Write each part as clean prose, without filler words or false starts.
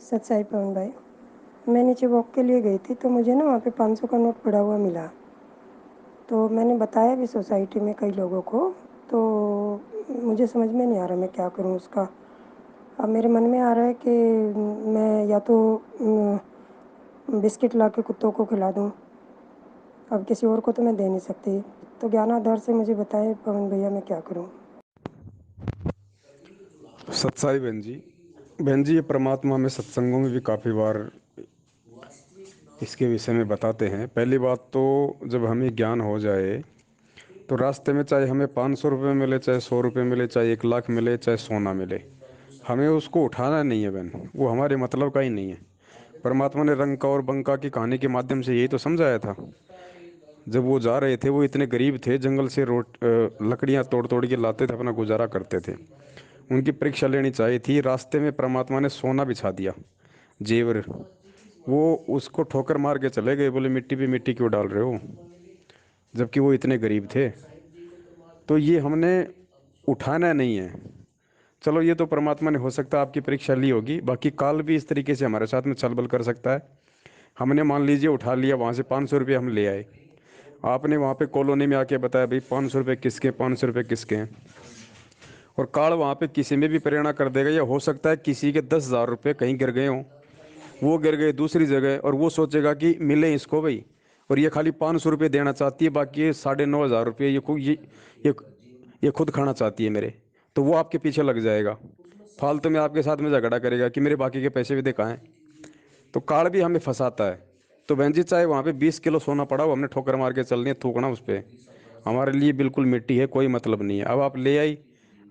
सच साई पवन भाई, मैं नीचे वॉक के लिए गई थी तो मुझे ना वहाँ पे 500 का नोट पड़ा हुआ मिला। तो मैंने बताया भी सोसाइटी में कई लोगों को। तो मुझे समझ में नहीं आ रहा मैं क्या करूँ उसका। अब मेरे मन में आ रहा है कि मैं या तो बिस्किट ला के कुत्तों को खिला दूँ। अब किसी और को तो मैं दे नहीं सकती। तो ज्ञानाधार से मुझे बताएं पवन भैया, मैं क्या करूँ। सत्साई बहन जी ये परमात्मा में सत्संगों में भी काफ़ी बार इसके विषय में बताते हैं। पहली बात तो जब हमें ज्ञान हो जाए तो रास्ते में चाहे हमें 500 रुपये मिले, चाहे 100 रुपये मिले, चाहे 1 लाख मिले, चाहे सोना मिले, हमें उसको उठाना नहीं है बहन। वो हमारे मतलब का ही नहीं है। परमात्मा ने रंका और बंका की कहानी के माध्यम से यही तो समझाया था। जब वो जा रहे थे, वो इतने गरीब थे, जंगल से लकड़ियाँ तोड़ तोड़ के लाते थे, अपना गुजारा करते थे। उनकी परीक्षा लेनी चाहिए थी। रास्ते में परमात्मा ने सोना बिछा दिया, जेवर। वो उसको ठोकर मार के चले गए, बोले मिट्टी पे मिट्टी क्यों डाल रहे हो, जबकि वो इतने गरीब थे। तो ये हमने उठाना नहीं है। चलो ये तो परमात्मा ने हो सकता है आपकी परीक्षा ली होगी, बाकी काल भी इस तरीके से हमारे साथ में छल बल कर सकता है। हमने मान लीजिए उठा लिया, वहाँ से 500 रुपये हम ले आए। आपने वहाँ पे कॉलोनी में आके बताया भाई 500 रुपये किसके, 500 रुपये किसके हैं। और काल वहाँ पे किसी में भी प्रेरणा कर देगा, या हो सकता है किसी के 10,000 रुपये कहीं गिर गए हों, वो गिर गए दूसरी जगह, और वो सोचेगा कि मिले इसको भाई, और ये खाली 500 रुपये देना चाहती है, बाकी ये 9,500 रुपये ये ये खुद खाना चाहती है मेरे। तो वो आपके पीछे लग जाएगा, फालतू में आपके साथ में झगड़ा करेगा कि मेरे बाकी के पैसे भी दिखाएं। तो काल भी हमें फंसाता है। तो बहन जी चाहे वहाँ पे 20 किलो सोना पड़ा हो, हमने ठोकर मार के चलनी है, थूकना उस पर हमारे लिए बिल्कुल मिट्टी है, कोई मतलब नहीं है। अब आप ले आई,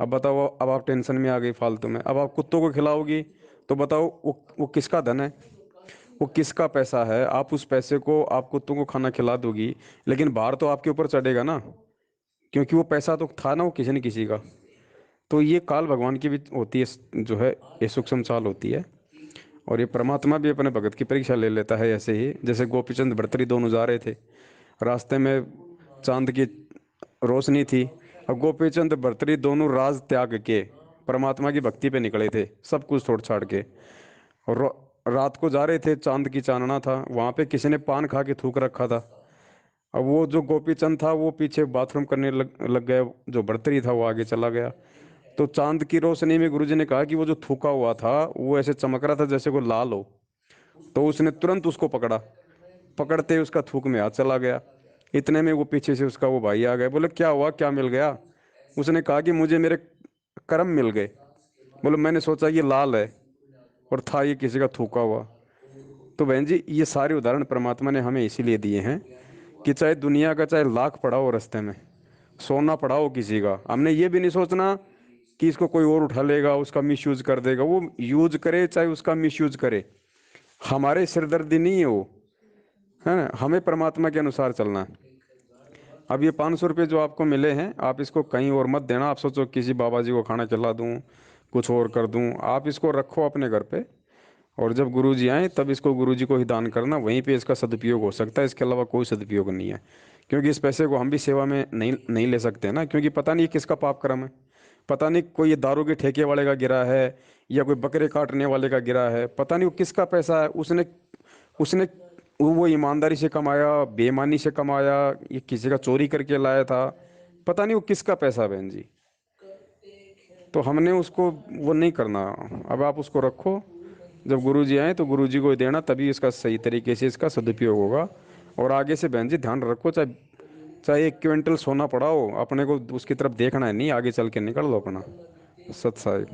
अब बताओ, अब आप टेंशन में आ गई फालतू में। अब आप कुत्तों को खिलाओगी तो बताओ वो किसका धन है, वो किसका पैसा है। आप उस पैसे को आप कुत्तों को खाना खिला दोगी, लेकिन भार तो आपके ऊपर चढ़ेगा ना, क्योंकि वो पैसा तो था ना, वो किसी न किसी का। तो ये काल भगवान की भी होती है, जो है ये सूक्ष्म चाल होती है। और ये परमात्मा भी अपने भगत की परीक्षा ले लेता है, ऐसे ही जैसे गोपीचंद भर्तरी दोनों जा रहे थे, रास्ते में चांद की रोशनी थी। अब गोपीचंद भर्तरी दोनों राज त्याग के परमात्मा की भक्ति पे निकले थे, सब कुछ छोड़ छाड़ के। और रात को जा रहे थे, चांद की चानना था, वहाँ पे किसी ने पान खा के थूक रखा था। अब वो जो गोपीचंद था वो पीछे बाथरूम करने लग गया, जो भर्तरी था वो आगे चला गया। तो चांद की रोशनी में गुरुजी ने कहा कि वो जो थूका हुआ था वो ऐसे चमक रहा था जैसे कोई लाल हो। तो उसने तुरंत उसको पकड़ा, पकड़ते ही उसका थूक में हाथ चला गया। इतने में वो पीछे से उसका वो भाई आ गए, बोले क्या हुआ, क्या मिल गया। उसने कहा कि मुझे मेरे कर्म मिल गए। बोले मैंने सोचा ये लाल है, और था ये किसी का थूका हुआ। तो बहन जी ये सारे उदाहरण परमात्मा ने हमें इसीलिए दिए हैं कि चाहे दुनिया का चाहे लाख पड़ा हो रास्ते में, सोना पड़ा हो किसी का, हमने ये भी नहीं सोचना कि इसको कोई और उठा लेगा, उसका मिसयूज कर देगा। वो यूज करे चाहे उसका मिसयूज करे, हमारे सिरदर्दी नहीं है वो, है ना। हमें परमात्मा के अनुसार चलना है। अब ये 500 रुपये जो आपको मिले हैं, आप इसको कहीं और मत देना। आप सोचो किसी बाबा जी को खाना खिला दूं, कुछ और कर दूं, आप इसको रखो अपने घर पे। और जब गुरुजी आए तब इसको गुरुजी को ही दान करना, वहीं पे इसका सदुपयोग हो सकता है, इसके अलावा कोई सदुपयोग नहीं है। क्योंकि इस पैसे को हम भी सेवा में नहीं नहीं ले सकते ना, क्योंकि पता नहीं किसका पाप कर्म है। पता नहीं कोई ये दारू के ठेके वाले का गिरा है, या कोई बकरे काटने वाले का गिरा है, पता नहीं वो किसका पैसा है। उसने उसने वो ईमानदारी से कमाया, बेईमानी से कमाया, ये किसी का चोरी करके लाया था, पता नहीं वो किसका पैसा है बहन जी। तो हमने उसको वो नहीं करना। अब आप उसको रखो, जब गुरुजी आए तो गुरुजी को ही देना, तभी इसका सही तरीके से इसका सदुपयोग होगा। और आगे से बहन जी ध्यान रखो, चाहे चाहे 1 क्विंटल सोना पड़ा हो, अपने को उसकी तरफ देखना है नहीं, आगे चल के निकल लो अपना। सत साहिब।